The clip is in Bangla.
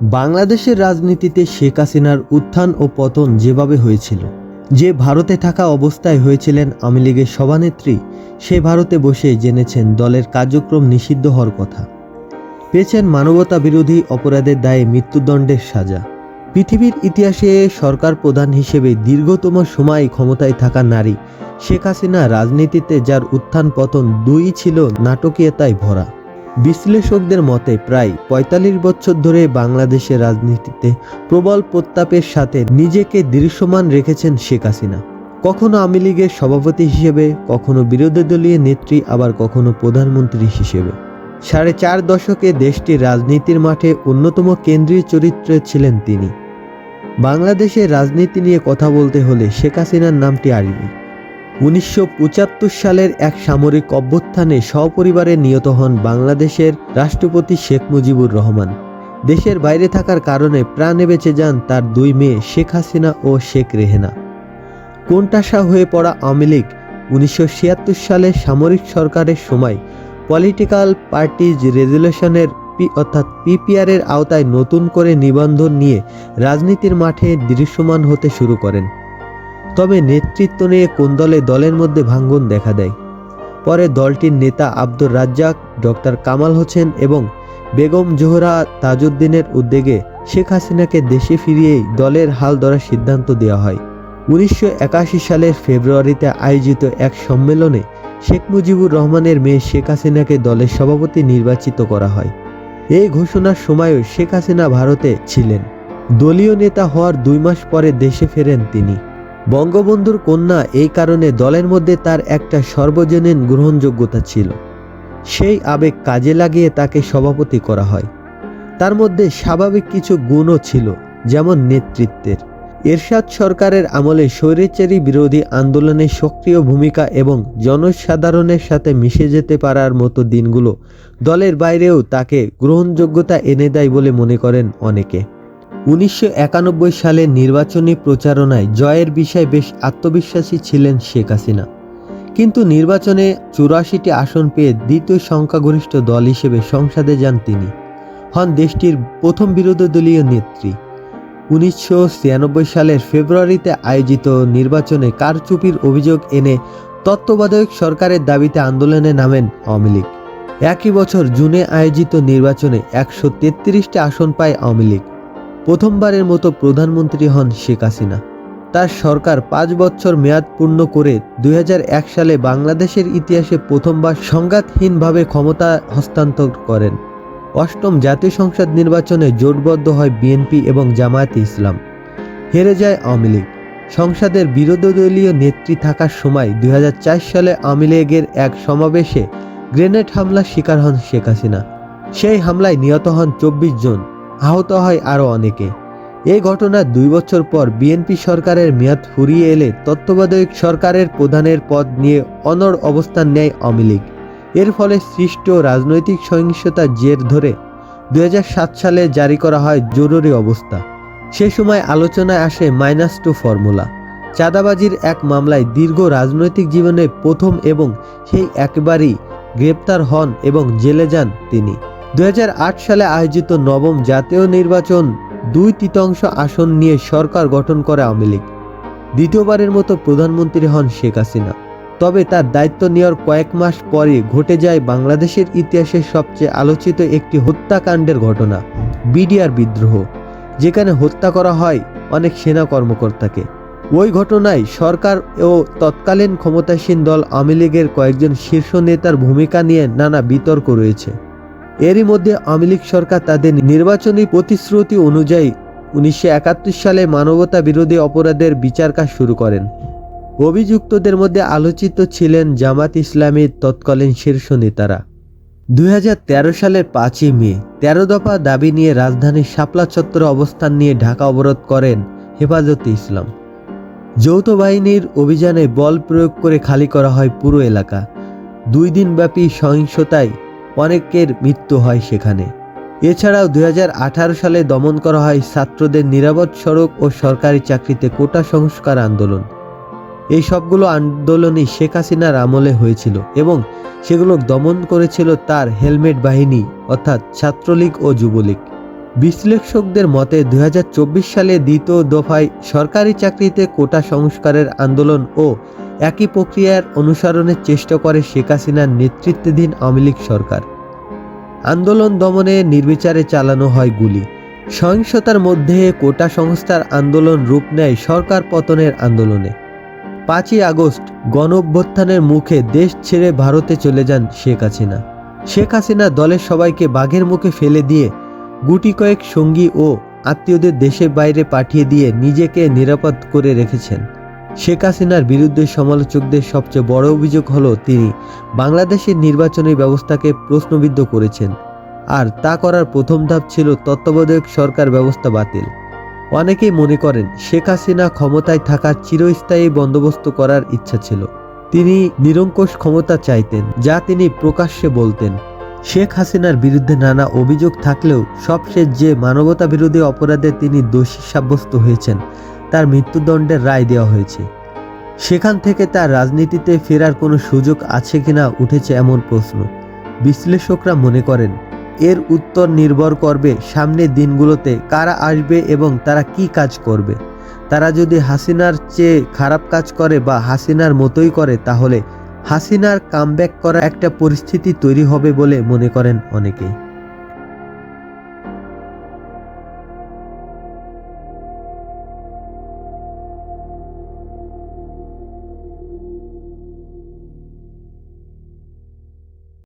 বাংলাদেশের রাজনীতিতে শেখ হাসিনার উত্থান ও পতন যেভাবে হয়েছিল, যে ভারতে থাকা অবস্থায় হয়েছিলেন আওয়ামী লীগের সভানেত্রী, সে ভারতে বসে জেনেছেন দলের কার্যক্রম নিষিদ্ধ হওয়ার কথা, পেয়েছেন মানবতা বিরোধী অপরাধের দায়ে মৃত্যুদণ্ডের সাজা। পৃথিবীর ইতিহাসে সরকার প্রধান হিসেবে দীর্ঘতম সময় ক্ষমতায় থাকা নারী শেখ হাসিনা রাজনীতিতে যার উত্থান পতন দুই ছিল নাটকীয়তায় ভরা। বিশ্লেষকদের মতে প্রায় ৪৫ বছর ধরে বাংলাদেশের রাজনীতিতে প্রবল প্রতাপের সাথে নিজেকে দৃশ্যমান রেখেছেন শেখ হাসিনা। কখনো আওয়ামী লীগের সভাপতি হিসেবে, কখনো বিরোধী দলীয় নেত্রী, আবার কখনো প্রধানমন্ত্রী হিসেবে। ৪.৫ দশকে দেশটির রাজনীতির মাঠে অন্যতম কেন্দ্রীয় চরিত্রে ছিলেন তিনি। বাংলাদেশের রাজনীতি নিয়ে কথা বলতে হলে শেখ হাসিনার নামটি আসবে। ১৯৭৫ সালের এক সামরিক অভ্যুত্থানে সপরিবারে নিহত হন বাংলাদেশের রাষ্ট্রপতি শেখ মুজিবুর রহমান। দেশের বাইরে থাকার কারণে প্রাণে বেঁচে যান তার দুই মেয়ে শেখ হাসিনা ও শেখ রেহেনা। কোণঠাসা হয়ে পড়া আওয়ামী লীগ ১৯৭৬ সালে সামরিক সরকারের সময় পলিটিক্যাল পার্টিজ রেজুলেশনের পিপিআর এর আওতায় নতুন করে নিবন্ধন নিয়ে রাজনীতির মাঠে দৃশ্যমান হতে শুরু করেন। তবে নেতৃত্ব নিয়ে কোন দলের মধ্যে ভাঙ্গন দেখা দেয়। পরে দলটির নেতা আব্দুর রাজ্জাক, ডক্টর কামাল হোসেন এবং বেগম জোহরা তাজউদ্দিনের উদ্যোগে শেখ হাসিনাকে দেশে ফিরিয়েই দলের হাল ধরার সিদ্ধান্ত দেওয়া হয়। ১৯৮১ সালের ফেব্রুয়ারিতে আয়োজিত এক সম্মেলনে শেখ মুজিবুর রহমানের মেয়ে শেখ হাসিনাকে দলের সভাপতি নির্বাচিত করা হয়। এই ঘোষণার সময়ও শেখ হাসিনা ভারতে ছিলেন। দলীয় নেতা হওয়ার ২ মাস পরে দেশে ফেরেন তিনি। বঙ্গবন্ধুর কন্যা, এই কারণে দলের মধ্যে তার একটা সর্বজনীন গ্রহণযোগ্যতা ছিল। সেই আবেগ কাজে লাগিয়ে তাকে সভাপতি করা হয়। তার মধ্যে স্বাভাবিক কিছু গুণও ছিল, যেমন নেতৃত্বের। এরশাদ সরকারের আমলে স্বৈরাচারী বিরোধী আন্দোলনে সক্রিয় ভূমিকা এবং জনসাধারণের সাথে মিশে যেতে পারার মতো দিনগুলো দলের বাইরেও তাকে গ্রহণযোগ্যতা এনে দেয় বলে মনে করেন অনেকে। ১৯৯১ সালের নির্বাচনী প্রচারণায় জয়ের বিষয়ে বেশ আত্মবিশ্বাসী ছিলেন শেখ হাসিনা। কিন্তু নির্বাচনে ৮৪টি আসন পেয়ে দ্বিতীয় সংখ্যাগরিষ্ঠ দল হিসেবে সংসদে যান তিনি। হন দেশটির প্রথম বিরোধী দলীয় নেত্রী। ১৯৯৬ সালের ফেব্রুয়ারিতে আয়োজিত নির্বাচনে কারচুপির অভিযোগ এনে তত্ত্বাবধায়ক সরকারের দাবিতে আন্দোলনে নামেন আওয়ামী লীগ। একই বছর জুনে আয়োজিত নির্বাচনে ১৩৩টি আসন পায় আওয়ামী লীগ। প্রথমবারের মতো প্রধানমন্ত্রী হন শেখ হাসিনা। তার সরকার ৫ বছর মেয়াদ পূর্ণ করে ২০০১ সালে বাংলাদেশের ইতিহাসে প্রথমবার সংঘাতহীনভাবে ক্ষমতা হস্তান্তর করেন। অষ্টম জাতীয় সংসদ নির্বাচনে জোটবদ্ধ হয় বিএনপি এবং জামায়াতে ইসলাম। হেরে যায় আওয়ামী লীগ। সংসদের বিরোধী দলীয় নেত্রী থাকার সময় ২০০৪ সালে আওয়ামী লীগের এক সমাবেশে গ্রেনেড হামলার শিকার হন শেখ হাসিনা। সেই হামলায় নিহত হন ২৪ জন, আহত হয় আরও অনেকে। এই ঘটনার ২ বছর পর বিএনপি সরকারের মেয়াদ ফুরিয়ে এলে তত্ত্বাবধায়ক সরকারের প্রধানের পদ নিয়ে অনড় অবস্থান নেয় আওয়ামী লীগ। এর ফলে সৃষ্ট রাজনৈতিক সহিংসতার জের ধরে ২০০৭ সালে জারি করা হয় জরুরি অবস্থা। সে সময় আলোচনায় আসে -2 ফর্মুলা। চাঁদাবাজির এক মামলায় দীর্ঘ রাজনৈতিক জীবনে প্রথম এবং সেই একবারই গ্রেপ্তার হন এবং জেলে যান তিনি। ২০০৮ সালে আয়োজিত নবম জাতীয় নির্বাচন ২/৩ আসন নিয়ে সরকার গঠন করে আওয়ামী লীগ। দ্বিতীয়বারের মতো প্রধানমন্ত্রী হন শেখ হাসিনা। তবে তার দায়িত্ব নেওয়ার কয়েক মাস পরে ঘটে যায় বাংলাদেশের ইতিহাসের সবচেয়ে আলোচিত একটি হত্যাকাণ্ডের ঘটনা, বিডিআর বিদ্রোহ, যেখানে হত্যা করা হয় অনেক সেনা কর্মকর্তাকে। ওই ঘটনায় সরকার ও তৎকালীন ক্ষমতাসীন দল আওয়ামী লীগের কয়েকজন শীর্ষ নেতার ভূমিকা নিয়ে নানা বিতর্ক রয়েছে। এরই মধ্যে আওয়ামী লীগ সরকার তাদের নির্বাচনী প্রতিশ্রুতি অনুযায়ী ১৯৭১ সালে মানবতা বিরোধী অপরাধের বিচার কাজ শুরু করেন। অভিযুক্তদের মধ্যে আলোচিত ছিলেন জামাত ইসলামীর তৎকালীন শীর্ষ নেতারা। ২০১৩ সালের ৫ই মে ১৩ দফা দাবি নিয়ে রাজধানীর শাপলা চত্বরে অবস্থান নিয়ে ঢাকা অবরোধ করেন হেফাজতে ইসলাম। যৌথ বাহিনীর অভিযানে বল প্রয়োগ করে খালি করা হয় পুরো এলাকা। ২ দিনব্যাপী সহিংসতায় অনেকের মৃত্যু হয় সেখানে। এছাড়াও ২০১৮ সালে দমন করা হয় ছাত্রদের নিরাপদ সড়ক ও সরকারি চাকরিতে কোটা সংস্কার আন্দোলন। এই সবগুলো আন্দোলনই শেখ হাসিনার আমলে হয়েছিল এবং সেগুলো দমন করেছিল তার হেলমেট বাহিনী অর্থাৎ ছাত্রলীগ ও যুবলীগ। বিশ্লেষকদের মতে 2024 সালে দ্বিতীয় দফায় সরকারি চাকরিতে কোটা সংস্কারের আন্দোলন ও একই প্রক্রিয়ার অনুসরণের চেষ্টা করে শেখ হাসিনার নেতৃত্বাধীন আওয়ামী লীগ সরকার। আন্দোলন দমনে নির্বিচারে চালানো হয় গুলি। সহিংসতার মধ্যে কোটা সংস্কার আন্দোলন রূপ নেয় সরকার পতনের আন্দোলনে। 5ই আগস্ট গণঅভ্যুত্থানের মুখে দেশ ছেড়ে ভারতে চলে যান শেখ হাসিনা। শেখ হাসিনা দলের সবাইকে বাঘের মুখে ফেলে দিয়ে গুটি কয়েক সঙ্গী ও আত্মীয়দের দেশের বাইরে পাঠিয়ে দিয়ে নিজেকে নিরাপদ করে রেখেছেন। শেখ হাসিনার বিরুদ্ধে সমালোচকদের সবচেয়ে বড় অভিযোগ হলো তিনি বাংলাদেশের নির্বাচনী ব্যবস্থাকে প্রশ্নবিদ্ধ করেছেন, আর তা করার প্রথম ধাপ ছিল তত্ত্বাবধায়ক সরকার ব্যবস্থা বাতিল। অনেকেই মনে করেন শেখ হাসিনা ক্ষমতায় থাকার চিরস্থায়ী বন্দোবস্ত করার ইচ্ছা ছিল। তিনি নিরঙ্কুশ ক্ষমতা চাইতেন, যা তিনি প্রকাশ্যে বলতেন। শেখ হাসিনার বিরুদ্ধে নানা অভিযোগ থাকলেও সবশেষ যে মানবতা বিরোধী অপরাধে তিনি দোষী সাব্যস্ত হয়েছেন তার মৃত্যুদণ্ডের রায় দেওয়া হয়েছে। সেখান থেকে তার রাজনীতিতে ফেরার কোনো সুযোগ আছে কিনা উঠেছে এমন প্রশ্ন। বিশ্লেষকরা মনে করেন এর উত্তর নির্ভর করবে সামনের দিনগুলোতে কারা আসবে এবং তারা কি কাজ করবে। তারা যদি হাসিনার চেয়ে খারাপ কাজ করে বা হাসিনার মতোই করে, তাহলে হাসিনার কামব্যাক করার একটা পরিস্থিতি তৈরি হবে বলে মনে করেন অনেকেই।